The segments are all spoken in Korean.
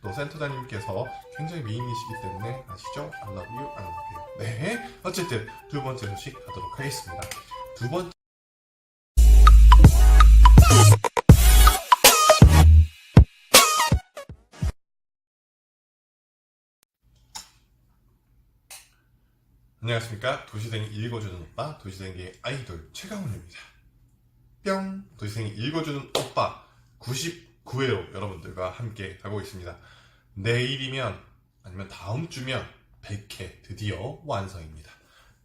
또 센터장님께서 굉장히 미인이시기 때문에 아시죠? I love you, I love you. 네, 어쨌든 두 번째 소식 가도록 하겠습니다. 두 번째 안녕하십니까. 도시생이 읽어주는 오빠, 도시생의 아이돌 최강훈입니다. 뿅! 도시생이 읽어주는 오빠 99회로 여러분들과 함께 하고 있습니다. 내일이면 아니면 다음 주면 100회 드디어 완성입니다.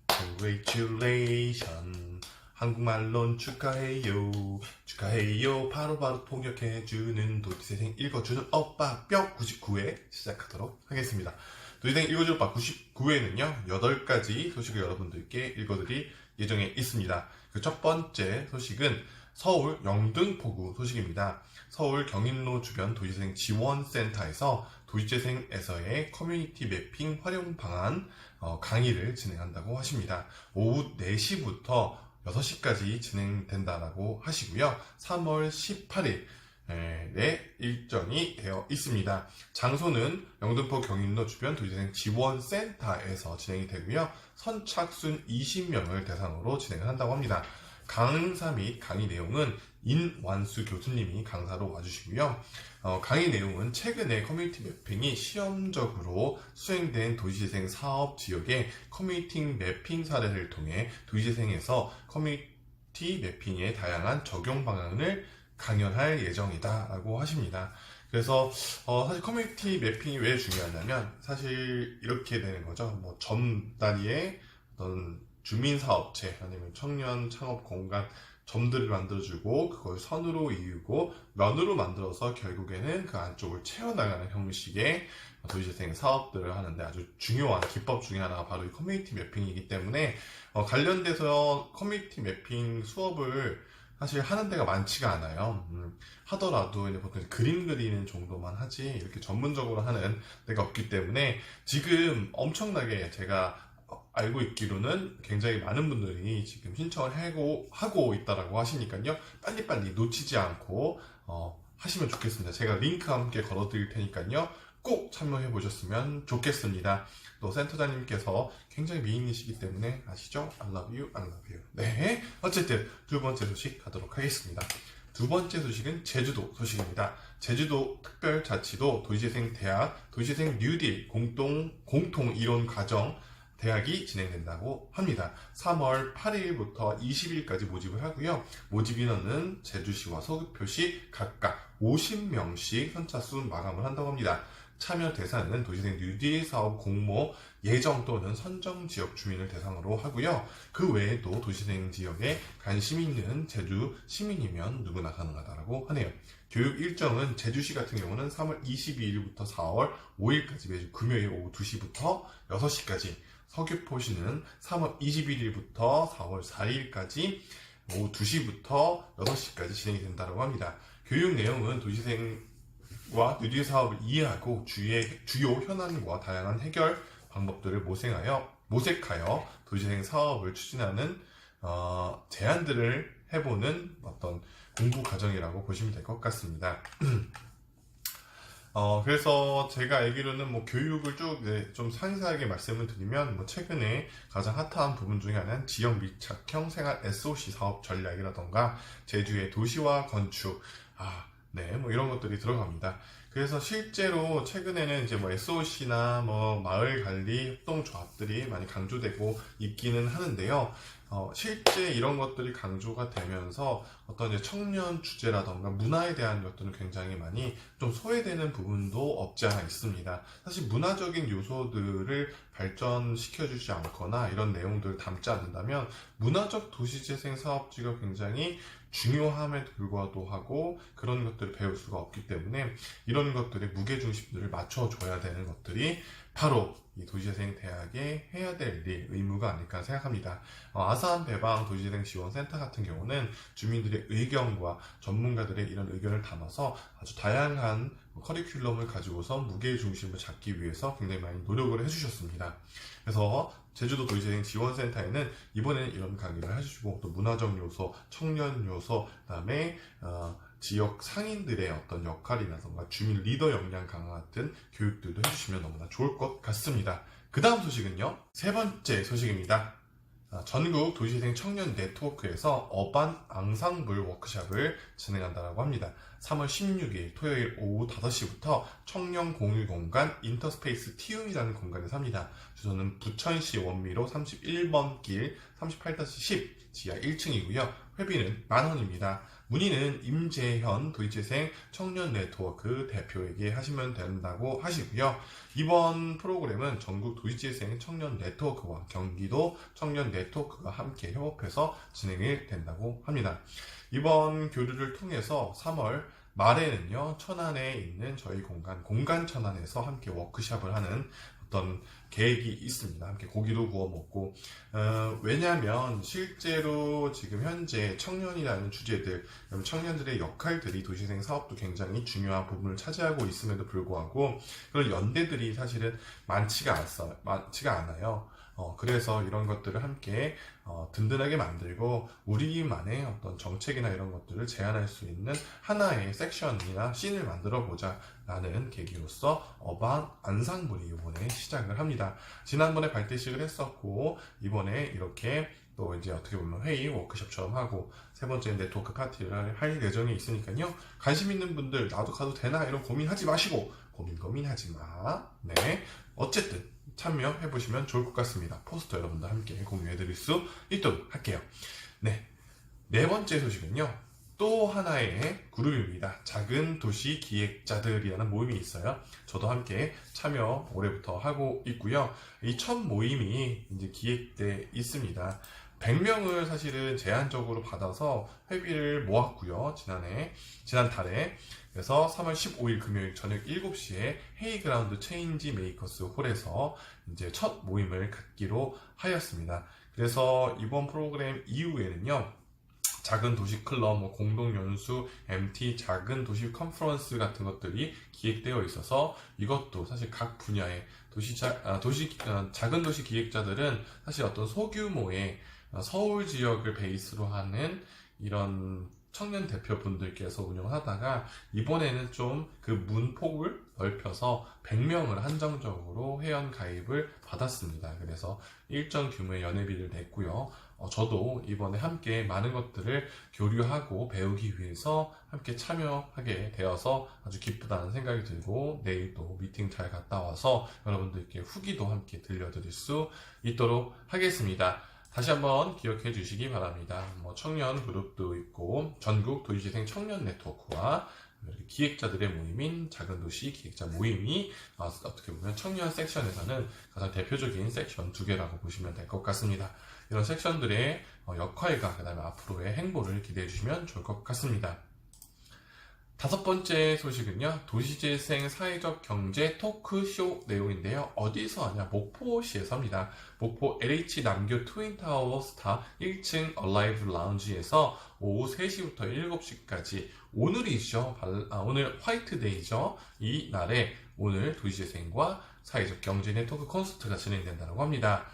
Congratulation. 한국말론 축하해요. 축하해요. 바로바로 통역해주는 도시생 읽어주는 오빠 뿅 99회 시작하도록 하겠습니다. 도시생 읽어줄 오빠 99회는요 8가지 소식을 여러분들께 읽어드릴 예정에 있습니다. 그 첫 번째 소식은 서울 영등포구 소식입니다. 서울 경인로 주변 도시재생 지원센터에서 도시재생에서의 커뮤니티 매핑 활용 방안 강의를 진행한다고 하십니다. 오후 4시부터 6시까지 진행된다고 하시고요. 3월 18일 네, 일정이 되어 있습니다. 장소는 영등포 경인로 주변 도시재생 지원센터에서 진행이 되고요. 선착순 20명을 대상으로 진행을 한다고 합니다. 강사 및 강의 내용은 인완수 교수님이 강사로 와주시고요. 강의 내용은 최근에 커뮤니티 매핑이 시험적으로 수행된 도시재생 사업 지역의 커뮤니티 매핑 사례를 통해 도시재생에서 커뮤니티 매핑의 다양한 적용 방안을 강연할 예정이다 라고 하십니다. 그래서 사실 커뮤니티 매핑이 왜 중요하냐면 사실 이렇게 되는 거죠. 뭐 점다리에 어떤 주민사업체 아니면 청년 창업 공간 점들을 만들어주고 그걸 선으로 이유고 면으로 만들어서 결국에는 그 안쪽을 채워나가는 형식의 도시재생 사업들을 하는데 아주 중요한 기법 중에 하나가 바로 이 커뮤니티 매핑이기 때문에 관련돼서 커뮤니티 매핑 수업을 사실 하는 데가 많지가 않아요. 하더라도 이제 보통 그림 그리는 정도만 하지 이렇게 전문적으로 하는 데가 없기 때문에 지금 엄청나게 제가 알고 있기로는 굉장히 많은 분들이 지금 신청을 하고 있다라고 하시니까요. 빨리빨리 놓치지 않고 하시면 좋겠습니다. 제가 링크 함께 걸어드릴 테니까요. 꼭 참여해 보셨으면 좋겠습니다. 또 센터장님께서 굉장히 미인이시기 때문에 아시죠? I love you, I love you. 네, 어쨌든 두 번째 소식 가도록 하겠습니다. 두 번째 소식은 제주도 소식입니다. 제주도 특별자치도 도시재생 대학, 도시재생 뉴딜 공통 이론 과정 대학이 진행된다고 합니다. 3월 8일부터 20일까지 모집을 하고요. 모집 인원은 제주시와 서귀포시 각각 50명씩 선착순 마감을 한다고 합니다. 참여 대상은 도시재생 뉴딜 사업 공모 예정 또는 선정 지역 주민을 대상으로 하고요. 그 외에도 도시재생 지역에 관심 있는 제주 시민이면 누구나 가능하다고 하네요. 교육 일정은 제주시 같은 경우는 3월 22일부터 4월 5일까지 매주 금요일 오후 2시부터 6시까지, 서귀포시는 3월 21일부터 4월 4일까지 오후 2시부터 6시까지 진행이 된다고 합니다. 교육 내용은 도시재생과 뉴딜 사업을 이해하고 주요 현안과 다양한 해결 방법들을 모색하여 도시재생 사업을 추진하는 제안들을 해보는 어떤 공부 과정이라고 보시면 될 것 같습니다. 그래서 제가 알기로는 뭐 교육을 쭉 좀 상세하게 말씀을 드리면 최근에 가장 핫한 부분 중에 하나는 지역 밀착형 생활 SOC 사업 전략이라던가 제주의 도시화 건축, 이런 것들이 들어갑니다. 그래서 실제로 최근에는 이제 SOC나 마을 관리 협동조합들이 많이 강조되고 있기는 하는데요. 실제 이런 것들이 강조가 되면서 어떤 이제 청년 주제라던가 문화에 대한 것들은 굉장히 많이 좀 소외되는 부분도 없지 않아 있습니다. 사실 문화적인 요소들을 발전시켜주지 않거나 이런 내용들을 담지 않는다면 문화적 도시재생 사업지가 굉장히 중요함에 불구하고 하고 그런 것들을 배울 수가 없기 때문에 이런 것들의 무게중심들을 맞춰줘야 되는 것들이 바로 이 도시재생 대학에 해야 될 일, 의무가 아닐까 생각합니다. 아산 배방 도시재생 지원센터 같은 경우는 주민들의 의견과 전문가들의 이런 의견을 담아서 아주 다양한 커리큘럼을 가지고서 무게중심을 잡기 위해서 굉장히 많이 노력을 해주셨습니다. 그래서 제주도 도시재생 지원센터에는 이번에는 이런 강의를 해주시고 또 문화적 요소, 청년 요소, 그다음에 지역 상인들의 어떤 역할이라던가 주민 리더 역량 강화 같은 교육들도 해주시면 너무나 좋을 것 같습니다. 그 다음 소식은요, 세 번째 소식입니다. 전국 도시재생 청년 네트워크에서 어반 앙상블 워크숍을 진행한다고 합니다. 3월 16일 토요일 오후 5시부터 청년 공유 공간 인터스페이스 티움이라는 공간에서 합니다. 주소는 부천시 원미로 31번 길 38-10 지하 1층이고요. 회비는 10,000원입니다. 문의는 임재현 도시재생 청년 네트워크 대표에게 하시면 된다고 하시고요. 이번 프로그램은 전국 도시재생 청년 네트워크와 경기도 청년 네트워크가 함께 협업해서 진행이 된다고 합니다. 이번 교류를 통해서 3월 말에는요, 천안에 있는 저희 공간 천안에서 함께 워크숍을 하는 어떤 계획이 있습니다. 함께 고기도 구워 먹고, 왜냐하면 실제로 지금 현재 청년이라는 주제들, 청년들의 역할들이 도시재생 사업도 굉장히 중요한 부분을 차지하고 있음에도 불구하고 그런 연대들이 사실은 많지가 않아요. 그래서 이런 것들을 함께 든든하게 만들고 우리만의 어떤 정책이나 이런 것들을 제안할 수 있는 하나의 섹션이나 씬을 만들어 보자 라는 계기로서 어반 안상블이 이번에 시작을 합니다. 지난번에 발대식을 했었고 이번에 이렇게 또 이제 어떻게 보면 회의 워크숍처럼 하고 세 번째 네트워크 파티를 할 예정이 있으니까요. 관심 있는 분들 나도 가도 되나 이런 고민하지 마시고 고민하지 마. 네, 어쨌든 참여해보시면 좋을 것 같습니다. 포스터 여러분들 함께 공유해드릴 수 있도록 할게요. 네 번째 소식은요, 또 하나의 그룹입니다. 작은 도시 기획자들이라는 모임이 있어요. 저도 함께 참여 올해부터 하고 있고요. 이 첫 모임이 이제 기획돼 있습니다. 100명을 사실은 제한적으로 받아서 회비를 모았고요. 지난달에. 그래서 3월 15일 금요일 저녁 7시에 헤이그라운드 체인지 메이커스 홀에서 이제 첫 모임을 갖기로 하였습니다. 그래서 이번 프로그램 이후에는요, 작은 도시 클럽, 공동 연수, MT, 작은 도시 컨퍼런스 같은 것들이 기획되어 있어서 이것도 사실 각 분야의 작은 도시 기획자들은 사실 어떤 소규모의 서울 지역을 베이스로 하는 이런 청년 대표분들께서 운영을 하다가 이번에는 좀 그 문폭을 넓혀서 100명을 한정적으로 회원 가입을 받았습니다. 그래서 일정 규모의 연회비를 냈고요. 저도 이번에 함께 많은 것들을 교류하고 배우기 위해서 함께 참여하게 되어서 아주 기쁘다는 생각이 들고 내일 또 미팅 잘 갔다 와서 여러분들께 후기도 함께 들려드릴 수 있도록 하겠습니다. 다시 한번 기억해 주시기 바랍니다. 청년 그룹도 있고 전국 도시재생 청년 네트워크와 기획자들의 모임인 작은 도시 기획자 모임이 어떻게 보면 청년 섹션에서는 가장 대표적인 섹션 2개라고 보시면 될 것 같습니다. 이런 섹션들의 역할과 그 다음에 앞으로의 행보를 기대해 주시면 좋을 것 같습니다. 5번째 소식은요, 도시재생 사회적 경제 토크쇼 내용인데요. 어디서 하냐? 목포시에서 합니다. 목포 LH 남교 트윈타워 스타 1층 얼라이브 라운지에서 오후 3시부터 7시까지 오늘이죠. 오늘 화이트데이죠. 이 날에 오늘 도시재생과 사회적 경제 네트워크 콘서트가 진행된다고 합니다.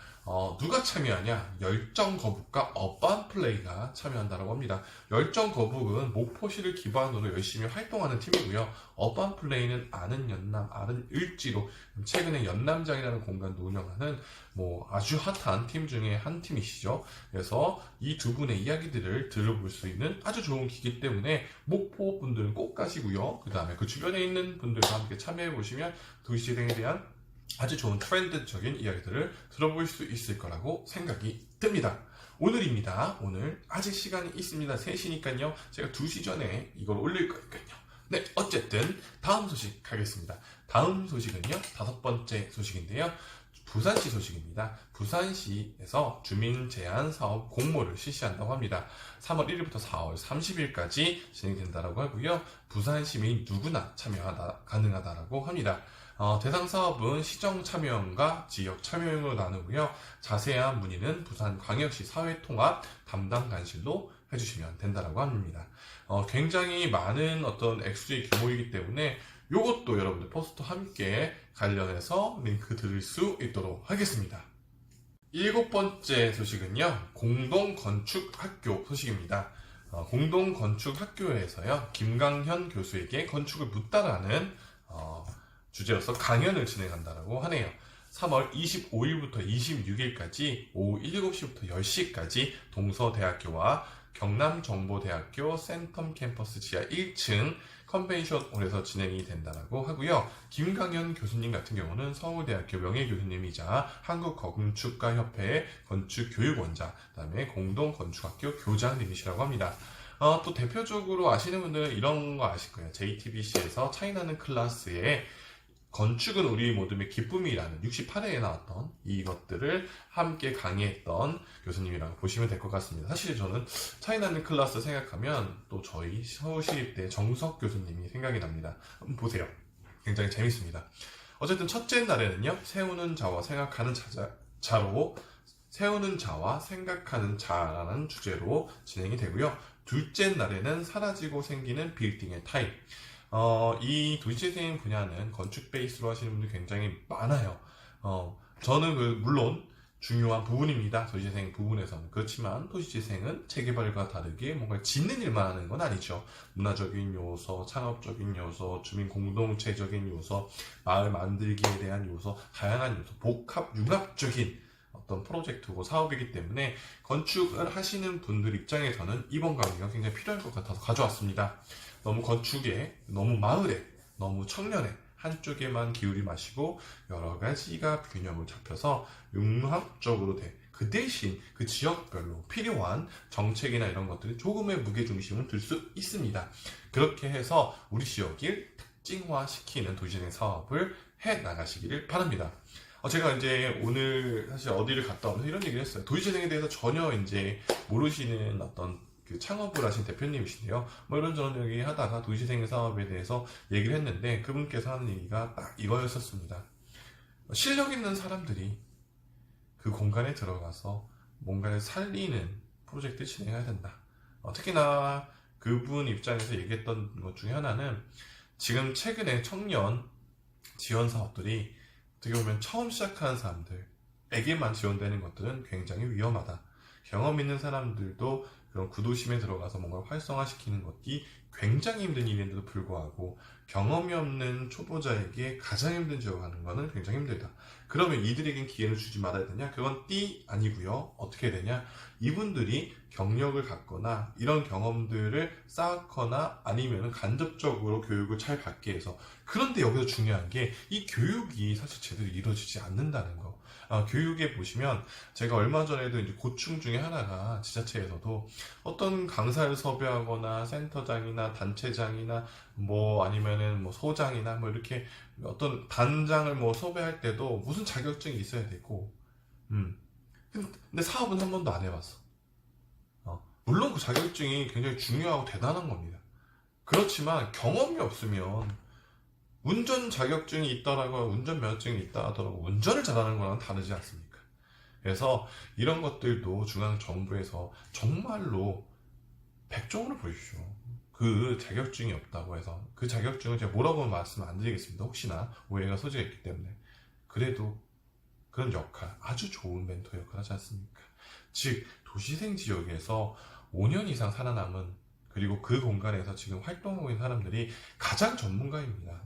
누가 참여하냐? 열정거북과 어반플레이가 참여한다고 합니다. 열정거북은 목포시를 기반으로 열심히 활동하는 팀이고요. 어반플레이는 아는 연남, 아는 을지로 최근에 연남장이라는 공간도 운영하는 아주 핫한 팀 중에 한 팀이시죠. 그래서 이 두 분의 이야기들을 들어볼 수 있는 아주 좋은 기기 때문에 목포 분들은 꼭 가시고요. 그 다음에 그 주변에 있는 분들과 함께 참여해 보시면 도시재생에 대한 아주 좋은 트렌드적인 이야기들을 들어볼 수 있을 거라고 생각이 듭니다. 오늘입니다. 오늘 아직 시간이 있습니다. 3시니까요. 제가 2시 전에 이걸 올릴 거니까요. 네, 어쨌든 다음 소식 가겠습니다. 다음 소식은요, 5번째 소식인데요. 부산시 소식입니다. 부산시에서 주민 제한 사업 공모를 실시한다고 합니다. 3월 1일부터 4월 30일까지 진행된다고 하고요. 부산 시민 누구나 가능하다고 합니다. 대상 사업은 시정 참여형과 지역 참여형으로 나누고요. 자세한 문의는 부산광역시 사회통합 담당 관실로 해주시면 된다고 합니다. 굉장히 많은 어떤 액수의 규모이기 때문에 이것도 여러분들 포스터 함께 관련해서 링크 드릴 수 있도록 하겠습니다. 7번째 소식은요, 공동건축학교 소식입니다. 공동건축학교에서요 김강현 교수에게 건축을 묻다라는 주제로서 강연을 진행한다고 하네요. 3월 25일부터 26일까지 오후 7시부터 10시까지 동서대학교와 경남정보대학교 센텀 캠퍼스 지하 1층 컨벤션홀에서 진행이 된다고 하고요. 김강현 교수님 같은 경우는 서울대학교 명예교수님이자 한국건축가협회의 건축교육원자, 그다음에 공동건축학교 교장님이시라고 합니다. 또 대표적으로 아시는 분들은 이런 거 아실 거예요. JTBC에서 차이나는 클래스에 건축은 우리 모두의 기쁨이라는 68회에 나왔던 이것들을 함께 강의했던 교수님이라고 보시면 될 것 같습니다. 사실 저는 차이나는 클래스 생각하면 또 저희 서울시립대 정석 교수님이 생각이 납니다. 한번 보세요. 굉장히 재밌습니다. 어쨌든 첫째 날에는요, 세우는 자와 생각하는 자로 세우는 자와 생각하는 자라는 주제로 진행이 되고요. 둘째 날에는 사라지고 생기는 빌딩의 타입. 이 도시재생 분야는 건축 베이스로 하시는 분들이 굉장히 많아요. 저는 물론 중요한 부분입니다. 도시재생 부분에서는. 그렇지만 도시재생은 재개발과 다르게 뭔가 짓는 일만 하는 건 아니죠. 문화적인 요소, 창업적인 요소, 주민 공동체적인 요소, 마을 만들기에 대한 요소, 다양한 요소, 복합, 융합적인 어떤 프로젝트고 사업이기 때문에 건축을 하시는 분들 입장에서는 이번 강의가 굉장히 필요할 것 같아서 가져왔습니다. 너무 건축에, 너무 마을에, 너무 청년에 한쪽에만 기울이 마시고 여러 가지가 균형을 잡혀서 융합적으로 그 대신 그 지역별로 필요한 정책이나 이런 것들이 조금의 무게중심을 둘 수 있습니다. 그렇게 해서 우리 지역을 특징화시키는 도시재생 사업을 해 나가시기를 바랍니다. 제가 이제 오늘 사실 어디를 갔다 오면서 이런 얘기를 했어요. 도시재생에 대해서 전혀 이제 모르시는 어떤 그 창업을 하신 대표님이신데요. 뭐 이런저런 얘기 하다가 도시재생 사업에 대해서 얘기를 했는데 그분께서 하는 얘기가 딱 이거였었습니다. 실력 있는 사람들이 그 공간에 들어가서 뭔가를 살리는 프로젝트를 진행해야 된다. 특히나 그분 입장에서 얘기했던 것 중에 하나는 지금 최근에 청년 지원 사업들이 어떻게 보면 처음 시작하는 사람들에게만 지원되는 것들은 굉장히 위험하다. 경험 있는 사람들도 그런 구도심에 들어가서 뭔가 활성화시키는 것이 굉장히 힘든 일인데도 불구하고 경험이 없는 초보자에게 가장 힘든 지역을 하는 것은 굉장히 힘들다. 그러면 이들에겐 기회를 주지 말아야 되냐? 그건 아니고요. 어떻게 되냐? 이분들이 경력을 갖거나 이런 경험들을 쌓거나 아니면 간접적으로 교육을 잘 받게 해서, 그런데 여기서 중요한 게 이 교육이 사실 제대로 이루어지지 않는다는 거. 교육에 보시면 제가 얼마 전에도 이제 고충 중에 하나가 지자체에서도 어떤 강사를 섭외하거나 센터장이나 단체장이나 뭐 아니면은 뭐 소장이나 뭐 이렇게 어떤 단장을 뭐 섭외할 때도 무슨 자격증이 있어야 되고, 근데 사업은 한 번도 안 해봤어. 물론 그 자격증이 굉장히 중요하고 대단한 겁니다. 그렇지만 경험이 없으면 운전 자격증이 있다라고 운전 면허증이 있다 하더라도 운전을 잘하는 거랑 다르지 않습니까? 그래서 이런 것들도 중앙정부에서 정말로 백종으로 보십시오. 그 자격증이 없다고 해서 그 자격증은 제가 뭐라고 말씀 안 드리겠습니다. 혹시나 오해가 소지가 있기 때문에. 그래도 그런 역할, 아주 좋은 멘토 역할 하지 않습니까? 즉 도시생 지역에서 5년 이상 살아남은, 그리고 그 공간에서 지금 활동하고 있는 사람들이 가장 전문가입니다.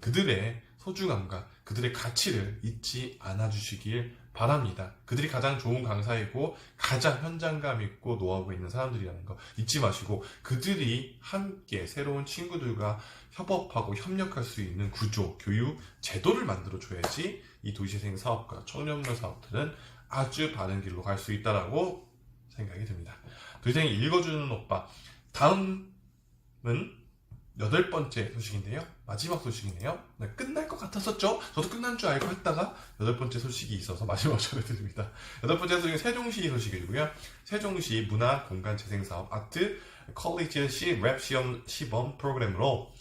그들의 소중함과 그들의 가치를 잊지 않아 주시길 바랍니다. 그들이 가장 좋은 강사이고 가장 현장감 있고 노하우가 있는 사람들이라는 거 잊지 마시고, 그들이 함께 새로운 친구들과 협업하고 협력할 수 있는 구조, 교육, 제도를 만들어 줘야지 이 도시생 사업과 청년물 사업들은 아주 바른 길로 갈 수 있다라고 생각이 듭니다. 도시생이 읽어주는 오빠, 다음은 8번째 소식인데요. 마지막 소식이네요. 네, 끝날 것 같았었죠? 저도 끝난 줄 알고 했다가 8번째 소식이 있어서 마지막 전해드립니다. 8번째 소식은 세종시 소식이고요. 세종시 문화공간재생사업 아트 컬리지시 랩 시범 프로그램으로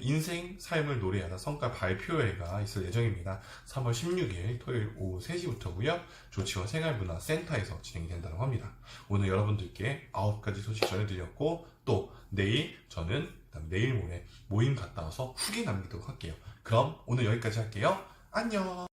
인생, 삶을 노래하다 성과 발표회가 있을 예정입니다. 3월 16일 토요일 오후 3시부터고요. 조치원 생활문화센터에서 진행이 된다고 합니다. 오늘 여러분들께 9가지 소식 전해드렸고, 또 내일 저는 내일 모레 모임 갔다 와서 후기 남기도록 할게요. 그럼 오늘 여기까지 할게요. 안녕.